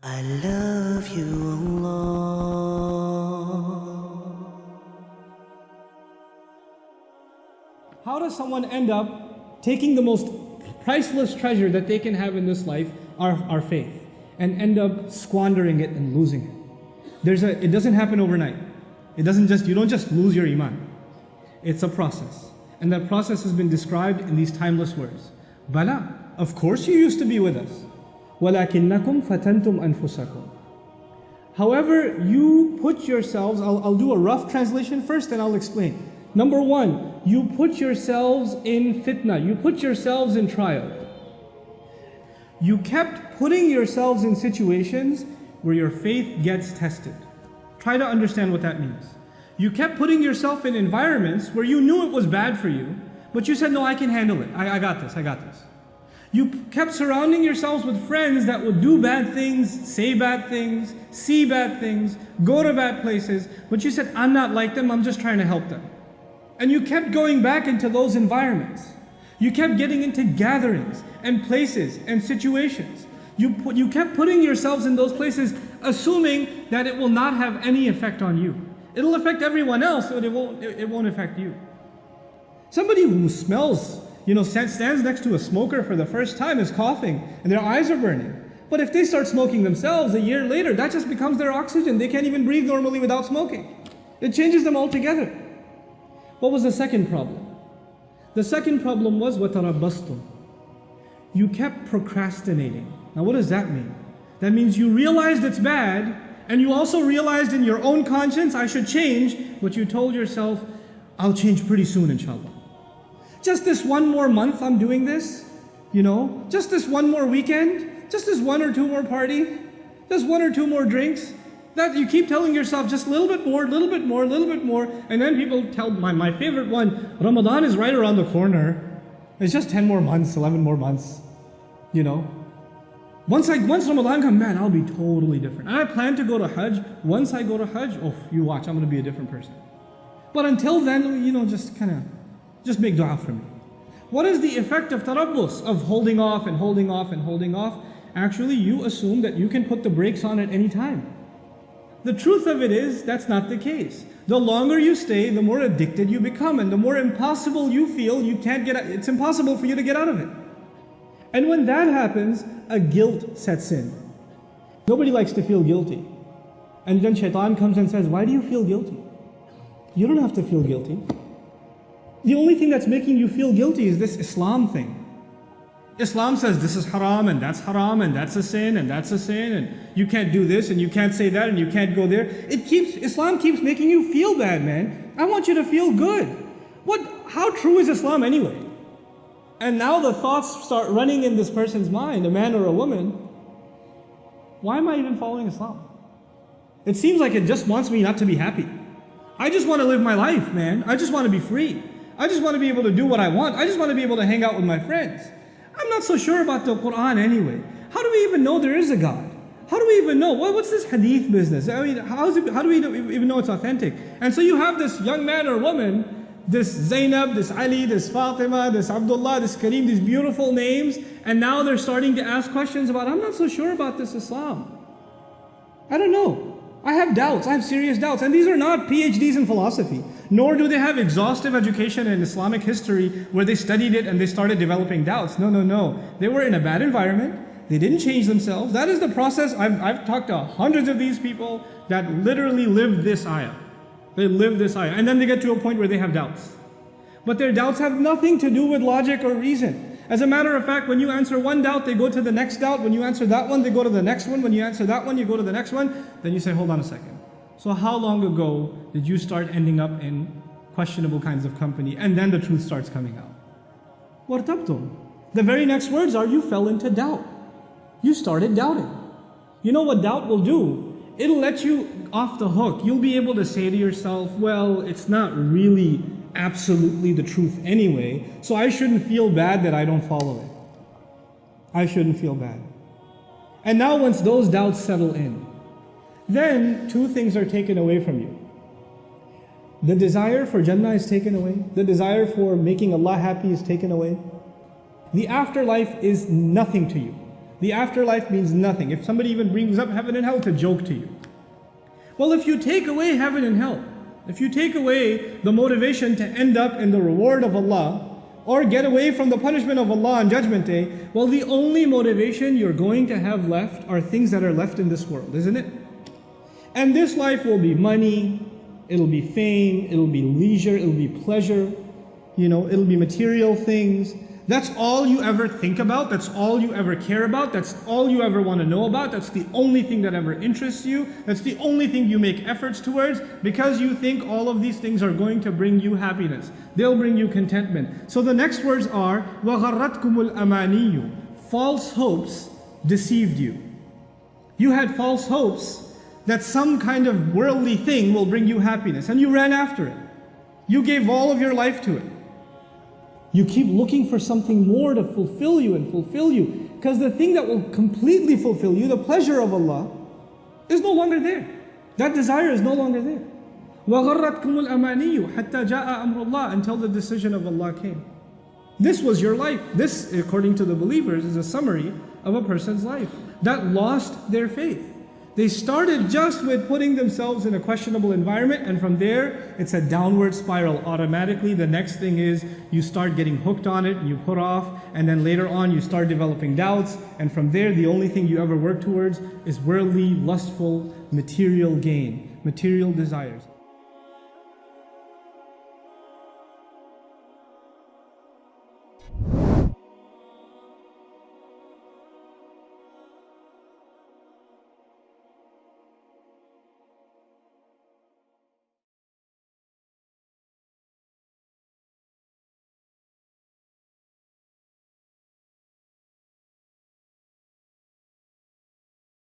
I love you, Allah. How does someone end up taking the most priceless treasure that they can have in this life, our faith, and end up squandering it and losing it? It doesn't happen overnight. You don't just lose your Emaan. It's a process. And that process has been described in these timeless words. Bala, of course you used to be with us. وَلَكِنَّكُمْ فَتَنْتُمْ أَنفُسَكُمْ. However, you put yourselves, I'll do a rough translation first and I'll explain. Number one, you put yourselves in fitna, you put yourselves in trial. You kept putting yourselves in situations where your faith gets tested. Try to understand what that means. You kept putting yourself in environments where you knew it was bad for you, but you said, no, I can handle it. I got this. You kept surrounding yourselves with friends that would do bad things, say bad things, see bad things, go to bad places, but you said, I'm not like them, I'm just trying to help them. And you kept going back into those environments. You kept getting into gatherings and places and situations. You kept putting yourselves in those places assuming that it will not have any effect on you. It'll affect everyone else, but it won't affect you. Somebody who smells, stands next to a smoker for the first time is coughing and their eyes are burning. But if they start smoking themselves a year later, that just becomes their oxygen. They can't even breathe normally without smoking. It changes them altogether. What was the second problem? The second problem was وَتَرَبَّصْتُمْ. You kept procrastinating. Now what does that mean? That means you realized it's bad, and you also realized in your own conscience, I should change, but you told yourself, I'll change pretty soon, inshallah. Just this one more month I'm doing this, just this one more weekend, just this one or two more party, just one or two more drinks. That you keep telling yourself just a little bit more, and then people tell my favorite one, Ramadan is right around the corner. It's just 10 more months, 11 more months, Once Ramadan comes, man, I'll be totally different. And I plan to go to Hajj. Once I go to Hajj, you watch, I'm going to be a different person. But until then, just make dua for me. What is the effect of tarabbus, of holding off and holding off and holding off? Actually, you assume that you can put the brakes on at any time. The truth of it is, that's not the case. The longer you stay, the more addicted you become, and the more impossible you feel, it's impossible for you to get out of it. And when that happens, a guilt sets in. Nobody likes to feel guilty. And then shaitan comes and says, why do you feel guilty? You don't have to feel guilty. The only thing that's making you feel guilty is this Islam thing. Islam says this is haram and that's a sin and that's a sin, and you can't do this and you can't say that and you can't go there. Islam keeps making you feel bad, man. I want you to feel good. How true is Islam anyway? And now the thoughts start running in this person's mind, a man or a woman. Why am I even following Islam? It seems like it just wants me not to be happy. I just want to live my life, man. I just want to be free. I just want to be able to do what I want. I just want to be able to hang out with my friends. I'm not so sure about the Quran anyway. How do we even know there is a God? How do we even know? What's this hadith business? I mean, how do we even know it's authentic? And so you have this young man or woman, this Zainab, this Ali, this Fatima, this Abdullah, this Kareem, these beautiful names, and now they're starting to ask questions about, I'm not so sure about this Islam. I don't know. I have doubts. I have serious doubts. And these are not PhDs in philosophy, nor do they have exhaustive education in Islamic history where they studied it and they started developing doubts. No. They were in a bad environment. They didn't change themselves. That is the process. I've talked to hundreds of these people that literally live this ayah. They live this ayah. And then they get to a point where they have doubts. But their doubts have nothing to do with logic or reason. As a matter of fact, when you answer one doubt, they go to the next doubt. When you answer that one, they go to the next one. When you answer that one, you go to the next one. Then you say, hold on a second. So how long ago did you start ending up in questionable kinds of company? And then the truth starts coming out. وَارْتَبْتُمْ. The very next words are, you fell into doubt. You started doubting. You know what doubt will do? It'll let you off the hook. You'll be able to say to yourself, well, it's not really absolutely the truth anyway, so I shouldn't feel bad that I don't follow it. I shouldn't feel bad. And now once those doubts settle in, then two things are taken away from you. The desire for Jannah is taken away. The desire for making Allah happy is taken away. The afterlife is nothing to you. The afterlife means nothing. If somebody even brings up heaven and hell, it's a joke to you. Well, if you take away heaven and hell, if you take away the motivation to end up in the reward of Allah, or get away from the punishment of Allah on Judgment Day, well, the only motivation you're going to have left are things that are left in this world, isn't it? And this life will be money, it'll be fame, it'll be leisure, it'll be pleasure, it'll be material things. That's all you ever think about, that's all you ever care about, that's all you ever want to know about, that's the only thing that ever interests you, that's the only thing you make efforts towards, because you think all of these things are going to bring you happiness. They'll bring you contentment. So the next words are, وَغَرَّتْكُمُ الْأَمَانِيُّ. False hopes deceived you. You had false hopes that some kind of worldly thing will bring you happiness, and you ran after it. You gave all of your life to it. You keep looking for something more to fulfill you and fulfill you, because the thing that will completely fulfill you, the pleasure of Allah, is no longer there. That desire is no longer there. وَغَرَّتْكُمُ الْأَمَانِيُّ حَتَّى جَاءَ أَمْرُ اللَّهِ, until the decision of Allah came. This was your life. This, according to the believers, is a summary of a person's life that lost their faith. They started just with putting themselves in a questionable environment, and from there, it's a downward spiral automatically. The next thing is you start getting hooked on it, and you put off, and then later on you start developing doubts, and from there, the only thing you ever work towards is worldly, lustful, material gain, material desires.